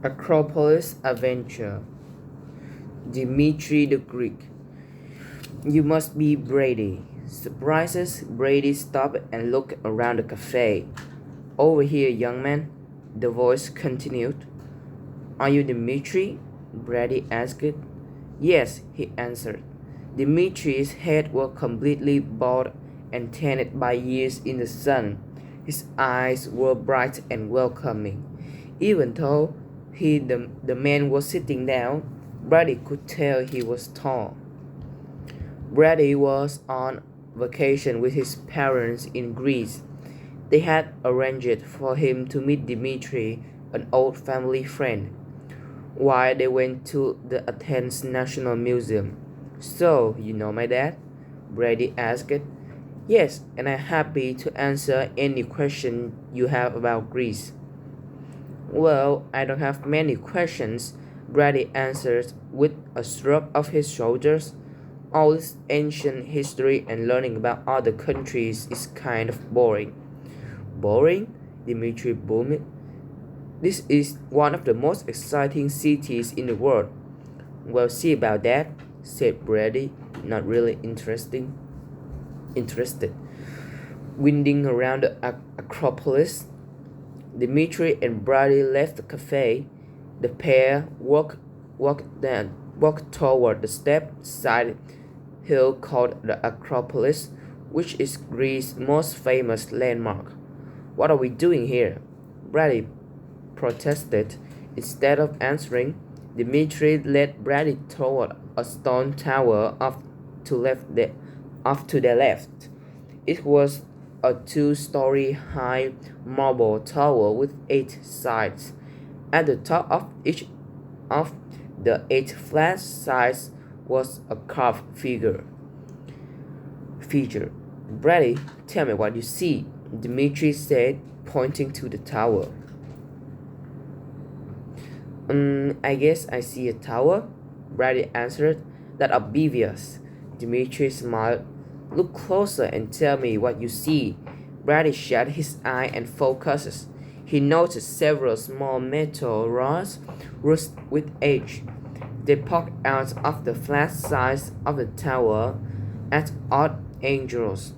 Acropolis Adventure. Dimitri the Greek. You must be Brady. Surprises, Brady stopped and looked around the cafe. Over here, young man, the voice continued. Are you Dimitri? Brady asked. Yes, he answered. Dimitri's head was completely bald and tanned by years in the sun. His eyes were bright and welcoming. Even though the man was sitting down, Brady could tell he was tall. Brady was on vacation with his parents in Greece. They had arranged for him to meet Dimitri, an old family friend, while they went to the Athens National Museum. So, you know my dad? Brady asked. Yes, and I'm happy to answer any question you have about Greece. Well, I don't have many questions, Brady answered with a shrug of his shoulders. All this ancient history and learning about other countries is kind of boring. Boring? Dimitri boomed. This is one of the most exciting cities in the world. We'll see about that, said Brady, not really interested. Winding around the Acropolis, Dimitri and Brady left the cafe. The pair walked toward the step-side hill called the Acropolis, which is Greece's most famous landmark. What are we doing here? Brady protested. Instead of answering, Dimitri led Brady toward a stone tower off to the left. It was a two-story high marble tower with 8 sides. At the top of each of the 8 flat sides was a carved feature. Brady, tell me what you see, Dimitri said, pointing to the tower. I guess I see a tower, Brady answered. That's obvious. Dimitri smiled. Look closer and tell me what you see. Brady shut his eye and focused. He noticed several small metal rods rust with age. They poked out of the flat sides of the tower at odd angles.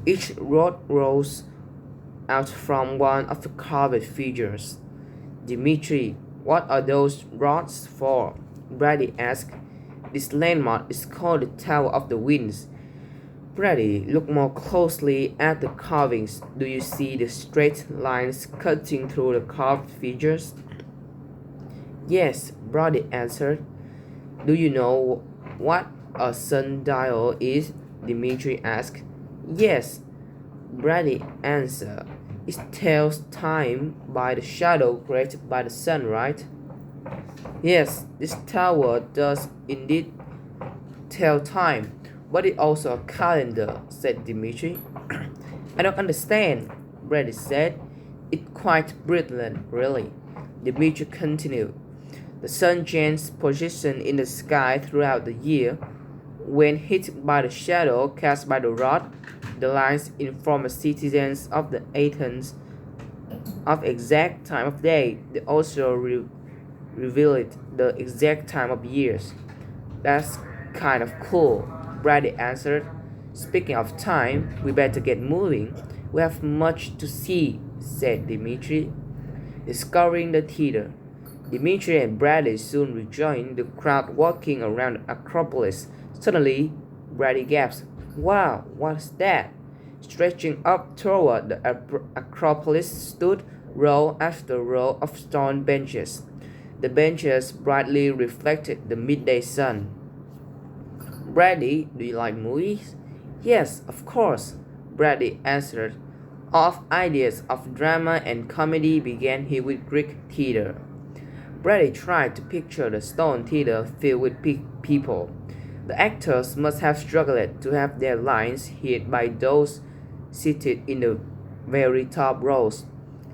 Each rod rose out from one of the carved figures. Dimitri, what are those rods for? Brady asked. This landmark is called the Tower of the Winds. Brady, look more closely at the carvings. Do you see the straight lines cutting through the carved figures? Yes, Brady answered. Do you know what a sundial is? Dimitri asked. Yes, Brady answered. It tells time by the shadow created by the sun, right? Yes, this tower does indeed tell time, but it's also a calendar, said Dimitri. I don't understand, Brady said. It's quite brilliant, really. Dimitri continued. The sun changes position in the sky throughout the year. When hit by the shadow cast by the rod, the lines inform the citizens of the Athens of exact time of day. They also reveal the exact time of years. That's kind of cool, Brady answered. Speaking of time, we better get moving. We have much to see, said Dimitri, discovering the theater. Dimitri and Brady soon rejoined the crowd walking around the Acropolis. Suddenly, Brady gasped, Wow, what's that? Stretching up toward the Acropolis stood row after row of stone benches. The benches brightly reflected the midday sun. Brady, do you like movies? Yes, of course, Brady answered. Of ideas of drama and comedy began he with Greek theater. Brady tried to picture the stone theater filled with people. The actors must have struggled to have their lines hit by those seated in the very top rows.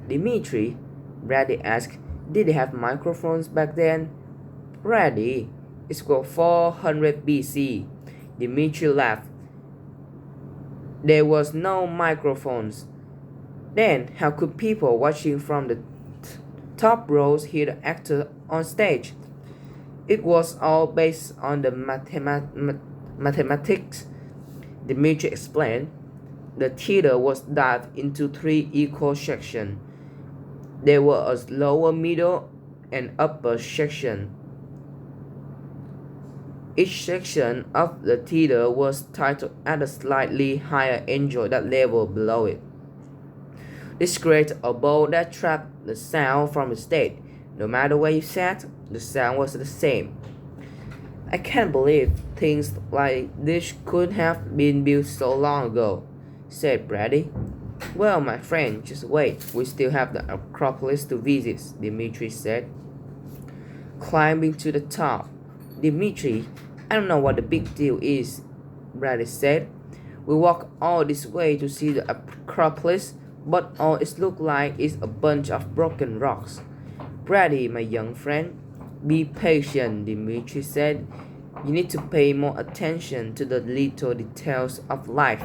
Dimitri, Brady asked, did they have microphones back then? Brady, it's called 400 BC. Dimitri laughed. There was no microphones. Then how could people watching from the top rows hear the actor on stage. It was all based on the mathematics, Dimitri explained. The theater was divided into three equal sections. There were a lower, middle, and upper section. Each section of the theater was titled at a slightly higher angle that level below it. This created a bowl that trapped the sound from the stage. No matter where you sat, the sound was the same. I can't believe things like this could have been built so long ago, said Brady. Well, my friend, just wait. We still have the Acropolis to visit, Dimitri said. Climbing to the top. Dimitri, I don't know what the big deal is, Brady said. We walked all this way to see the Acropolis, but all it looks like is a bunch of broken rocks. Brady, my young friend, be patient, Dimitri said. You need to pay more attention to the little details of life.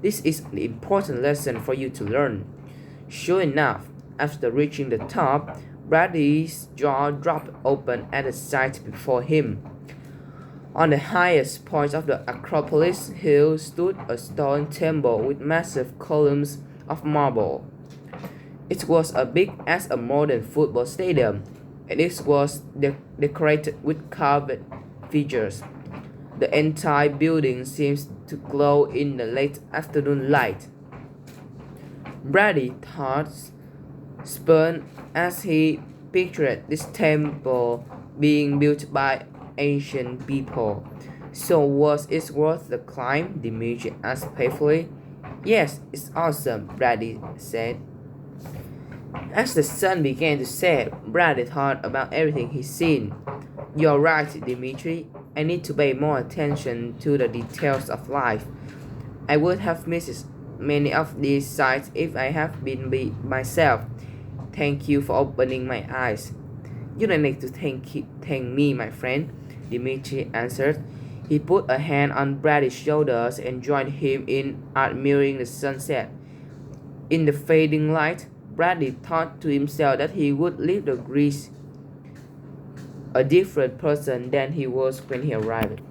This is an important lesson for you to learn. Sure enough, after reaching the top, Brady's jaw dropped open at the sight before him. On the highest point of the Acropolis hill stood a stone temple with massive columns of marble. It was as big as a modern football stadium, and it was decorated with carved figures. The entire building seems to glow in the late afternoon light. Brady's thoughts spun as he pictured this temple being built by ancient people. So was it worth the climb? Dimitri asked playfully. Yes, it's awesome, Brady said. As the sun began to set, Brady thought about everything he'd seen. You're right, Dimitri. I need to pay more attention to the details of life. I would have missed many of these sights if I had been myself. Thank you for opening my eyes. You don't need to thank me, my friend, Dimitri answered. He put a hand on Brady's shoulders and joined him in admiring the sunset. In the fading light, Brady thought to himself that he would leave the Greece a different person than he was when he arrived.